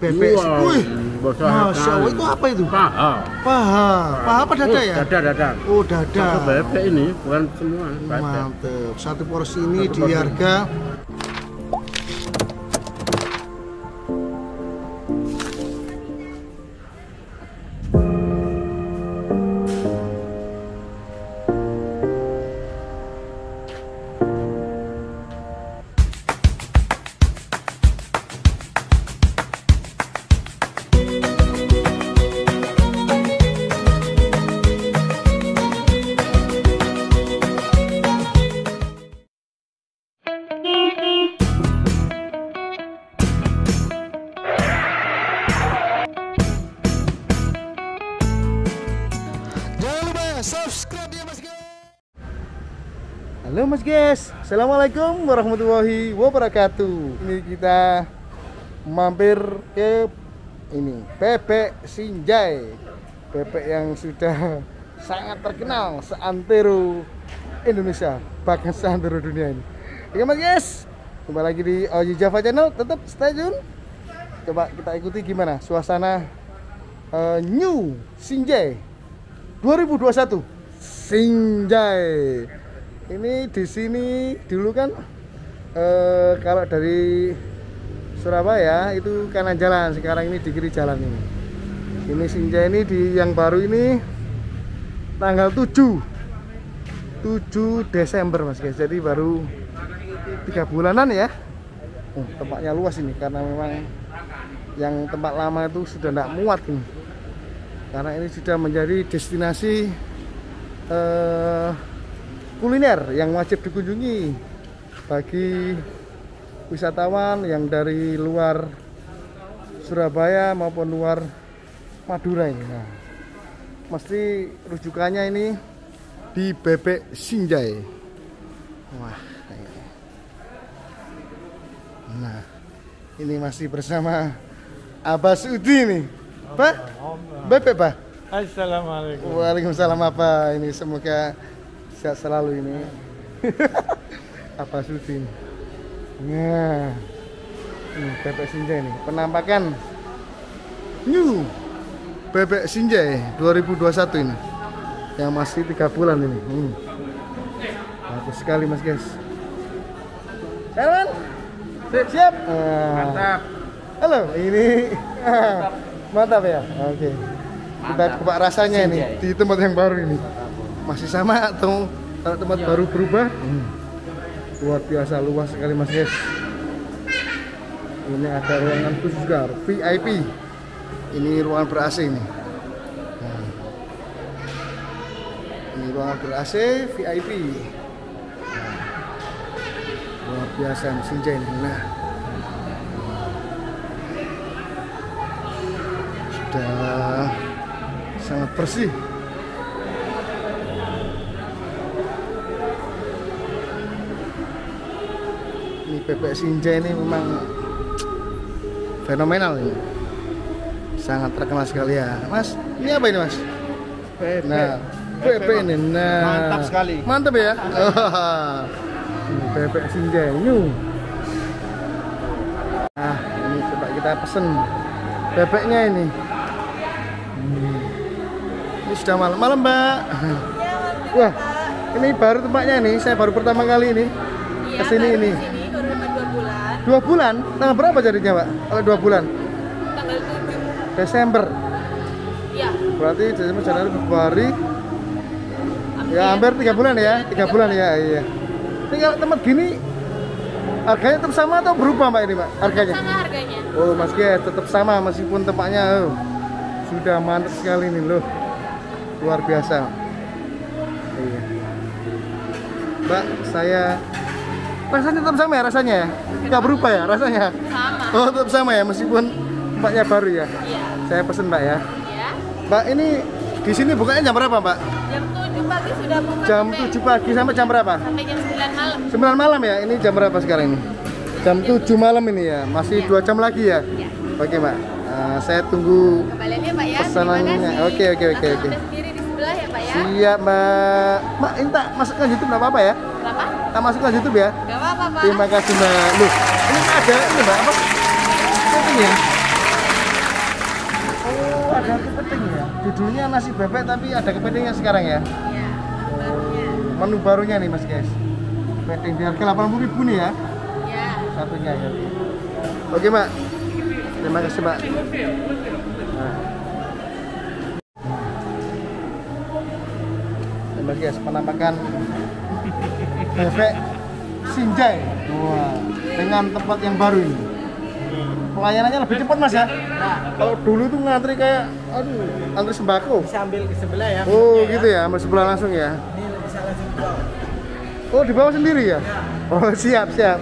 bebek. Wih, Masya Allah, itu apa itu? Paha. Paha. Paha apa dada ya? Dada. Oh, dada. Satu bebek ini, bukan semua. Mantap. Satu porsi ini di harga subscribe ya Mas guys. Halo Mas guys, assalamualaikum warahmatullahi wabarakatuh. Ini kita mampir ke ini bebek Sinjai, bebek yang sudah sangat terkenal seantero Indonesia, bahkan seantero dunia ini. Oke Mas guys, kembali lagi di Oji Java Channel. Tetap stay tune. Coba kita ikuti gimana suasana New Sinjai 2021. Sinjai ini di sini dulu kan kalau dari Surabaya itu kanan jalan, sekarang ini di kiri jalan ini. Ini Sinjai ini di yang baru ini tanggal 7 Desember Mas guys. Jadi baru 3 bulanan ya. Tempatnya luas ini karena memang yang tempat lama itu sudah tidak muat ini. Karena ini sudah menjadi destinasi kuliner yang wajib dikunjungi bagi wisatawan yang dari luar Surabaya maupun luar Madura ini. Nah, mesti rujukannya ini di bebek Sinjai. Wah, ini. Nah, ini masih bersama Abah Sudi nih, Pak. Bebek Pak. Assalamualaikum. Waalaikumsalam apa ini, semoga sehat selalu ini. Apa Sudi. Nah, ini bebek Sinjai ini penampakan New bebek Sinjai 2021 ini yang masih 3 bulan ini. Bagus sekali Mas guys. Jalan. Siap. Mantap. Halo, ini mantap ya. Oke. Kita coba rasanya ini di tempat yang baru ini. Masih sama atau kalau tempat baru berubah? Luar biasa luas sekali Mas guys. Ini ada ruangan khusus juga, VIP. Ini ruangan ber-AC ini. Nah. Ini ruangan ber-AC VIP. Nah. Luar biasa nih Sinjai ini. Nah. Sudah sangat bersih. Ini bebek Sinjai ini memang fenomenal ini. Sangat terkenal sekali ya. Mas, ini apa ini Mas? Bebek. Nah, bebek ini. Nah, mantap sekali. Mantap ya. Ini bebek Sinjai new. Nah, ini coba kita pesen bebeknya ini. Ini sudah malam Mbak. Wah, ini baru tempatnya nih. Saya baru pertama kali ini kesini ini. Baru 2 bulan. 2 bulan? Tanggal berapa jadinya Mbak? Kalau 2 bulan? Tanggal 7. Desember. Iya. Berarti Desember, Januari, Februari. Ya hampir 3 bulan ya. 3 bulan ya. Iya. Ini kalau tempat gini harganya tetap sama atau berubah Mbak ini Mbak? Harganya? Sama harganya. Oh Mas guys, tetap sama meskipun tempatnya sudah mantap sekali nih loh. Luar biasa. Iya. Mbak, saya rasanya tetap sama ya rasanya ya? Nggak berubah ya rasanya? Sama. Oh tetap sama ya meskipun tempatnya baru ya? Iya. Saya pesen Mbak ya. Iya. Mbak ini di sini bukanya jam berapa Mbak? Jam 7 pagi sudah buka. Jam Bebek. 7 pagi sampai jam berapa? Sampai jam 9 malam. 9 malam ya? Ini jam berapa sekarang ini? Jam 7 malam ini ya? Masih 2 jam lagi ya? Iya. Oke Mbak, saya tunggu Kembaliannya Pak ya. pesanannya. Terima kasih. Oke. Langsung ambil sendiri di sebelah ya Pak ya. Siap Mbak. Mbak, ini tak masukkan YouTube nggak apa-apa ya? Kenapa? Tak masukkan YouTube ya? Gak apa-apa Pak. Terima kasih Mbak. Loh, ini ada ini Mbak apa? Setting ya? Judulnya nasi bebek tapi ada kepitingnya sekarang ya. Iya, barunya. Menu barunya nih Mas guys. Kepiting di harga 80.000 nih ya. Iya. Satunya ya. Oke Mbak. Terima kasih Mbak. Nah. Mas guys, penampakan bebek Sinjai. Wah, dengan tempat yang baru ini. Pelayanannya lebih cepat Mas ya. Kalau dulu tuh ngantri kayak antri sembako. Bisa ambil ke sebelah ya. Oh, gitu ya, ambil sebelah langsung ya. Ini bisa langsung dibawa. Oh, dibawa sendiri ya? Oh, siap, siap.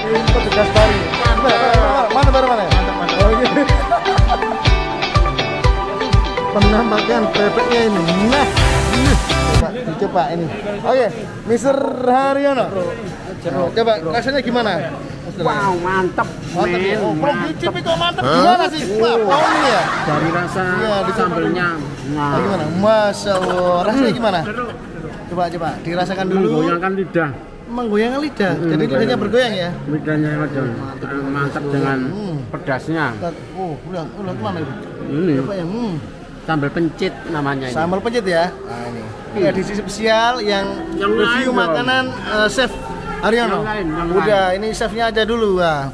Ini petugas baru. Mana baru mana? Oh, gitu. Penampakan bebeknya ini. Nah, ini. Coba dicoba ini. Oke, Mr. Haryono. Coba rasanya gimana? Wow, mantap. Mantap ya. men. Oh, belum dicicipi kok mantap. Gimana sih? Wah, pohon ini ya. Dari rasa Iya, dicoba sambelnya. Oh, gimana? Masya Allah. Rasanya gimana? Coba dirasakan dulu. Menggoyangkan lidah. Menggoyang lidah. Jadi lidahnya bergoyang ya. Lidahnya ada mantap dengan pedasnya. Oh, udah kemana itu? Ini Coba yang sambal pencit namanya ini. sambal pencit ya. Nah, ini. Ini edisi spesial yang review lain dong. makanan Chef Haryono. Yang lain, yang Udah, ini chefnya aja dulu. Wah.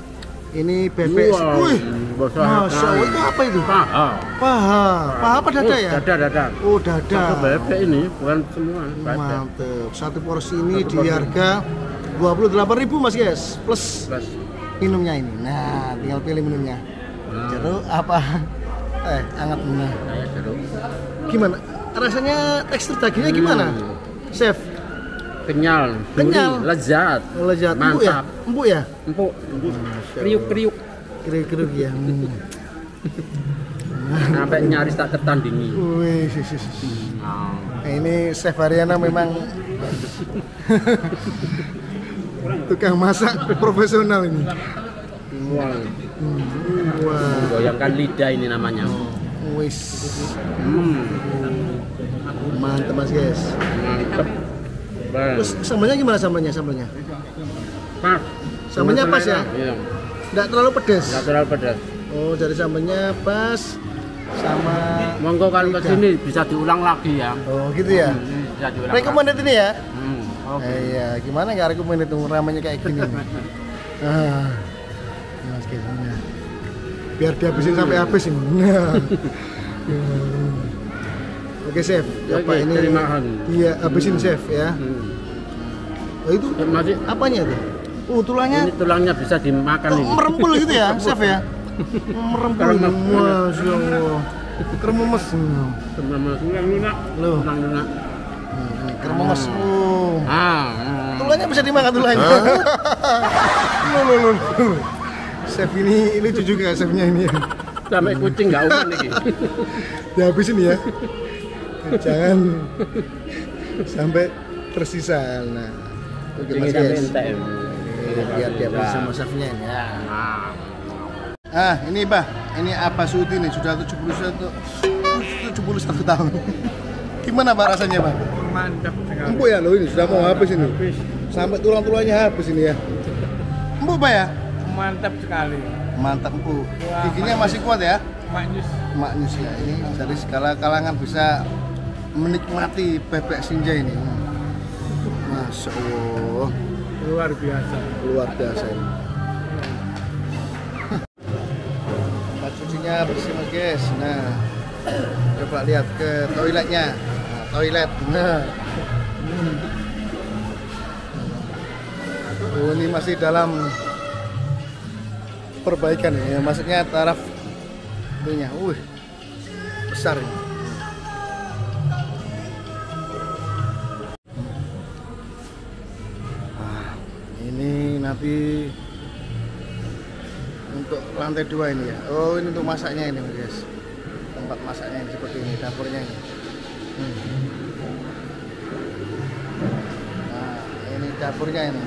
Ini bebek. Wow, Wih. bosok Masya Allah, itu apa itu? Paha. Paha. Paha apa dada ya? Dada. Oh, dada. Satu bebek ini bukan semua bebek. Mantep. Satu porsi ini Satu di porsi. harga 28.000 Mas guys. Plus Plus. minumnya ini. Nah, tinggal pilih minumnya. Nah. Jeruk apa? Hangat. Nah. Kayak jeruk. Gimana? Rasanya tekstur dagingnya gimana? Chef? Kenyal, Kenyal. gurih, lezat, Oh, lezat. Empuk ya? mantap, Empuk ya? empuk, kriuk-kriuk, Kira-kira ya. sampai nyaris tak tertandingi. Wih, Nah, Nah, ini Chef Haryono memang tukang masak profesional ini. wow, Wah, goyangkan lidah ini namanya. wis Hmm, mantap Mas guys. mantep. Bang. Terus sambalnya gimana sambalnya? Sambalnya? Pas. Sambalnya pas ya? Iya, Nggak terlalu pedas. nggak terlalu pedas. Oh, jadi sambalnya pas sama. Monggo kalau ke sini bisa diulang lagi ya. Oh, gitu ya. Ini bisa diulang. Recommended ini ya? Oke. Iya, gimana nggak recommended tuh ramenya kayak gini nih. Ah, Mas guys, nah. Biar dihabisin sampai habis ini. Nah. Oke chef, coba Oke, ini. terima kasih. Iya, habisin chef ya. Oh, itu Masih apanya itu? tulangnya ini tulangnya bisa dimakan kok ini. merempul gitu ya, chef ya? Merempul. Kremes. Masya Allah. Kremes. Sama tulang lunak. Loh. Tulang lunak. Kremes. Tulangnya bisa dimakan tulangnya. Loh. Chef ini lucu juga chefnya ini ya. Sampai kucing nggak uman nih. Dihabisin ya. Jangan sampai tersisa. Nah, oke Kucingnya Mas sampai guys. entek. Ini biar dia bersama chefnya ini ya. Nah, Ini Bah, ini Abah Sudi nih sudah 71 tahun. Gimana Pak rasanya Pak? Mantap sekali. Empuk ya lo ini sudah mau habis ini. Habis. Sampai tulang-tulangnya habis ini ya. Empuk Pak ya? Mantap sekali. Mantap empuk. Wah, Giginya masih kuat ya? Maknyus. Maknyus ya, ini dari segala kalangan bisa menikmati bebek Sinjai ini. Masya Allah, Luar biasa. luar biasa ini. Tempat cucinya bersih Mas guys. Nah, coba lihat ke toiletnya. Nah, toilet. Nah. Oh, ini masih dalam perbaikan ya, maksudnya taraf ininya. Besar ini. Ini nanti untuk lantai 2 ini ya. Oh, ini untuk masaknya ini guys. Tempat masaknya ini seperti ini, dapurnya ini. Nah, ini dapurnya ini.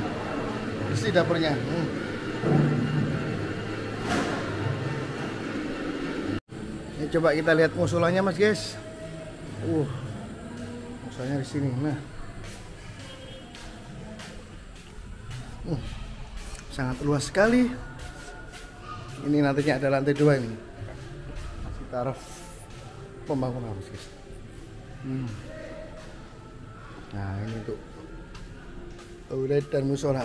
Isi dapurnya. coba kita lihat musolanya mas guys. Musolanya di sini. Nah, sangat luas sekali. Ini nantinya ada lantai 2 ini. Masih taraf pembangunan mas guys. Nah ini untuk toilet dan musola.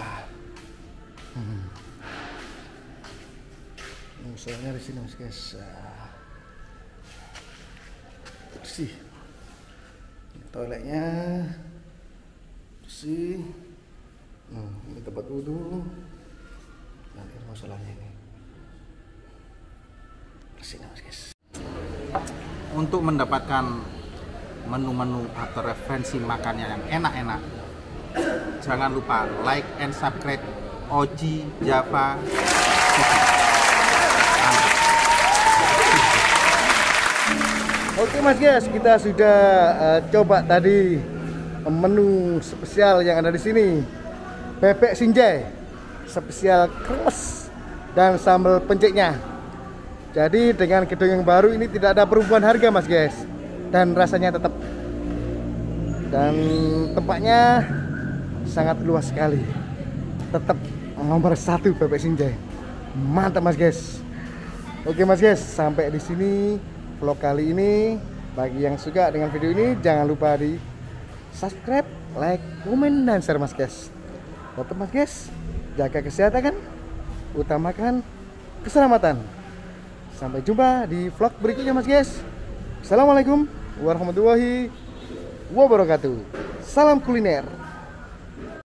Musolanya di sini mas guys. Bersih. Toiletnya bersih. Ini tempat wudhu. Nah ini musolanya ini. Bersih mas guys. Untuk mendapatkan menu-menu atau referensi makannya yang enak-enak, jangan lupa like and subscribe Oji Java. Oke mas guys, kita sudah coba tadi menu spesial yang ada di sini. Bebek sinjai, spesial kremes dan sambal pencetnya. Jadi dengan gedung yang baru ini tidak ada perubahan harga mas guys, dan rasanya tetap. Dan tempatnya sangat luas sekali. Tetap nomor 1 bebek sinjai. Mantap mas guys. Oke mas guys, sampai di sini vlog kali ini. Bagi yang suka dengan video ini, jangan lupa di subscribe, like, komen, dan share mas guys. Tetap mas guys, jaga kesehatan, utamakan keselamatan. Sampai jumpa di vlog berikutnya mas guys. Assalamualaikum warahmatullahi wabarakatuh. Salam kuliner.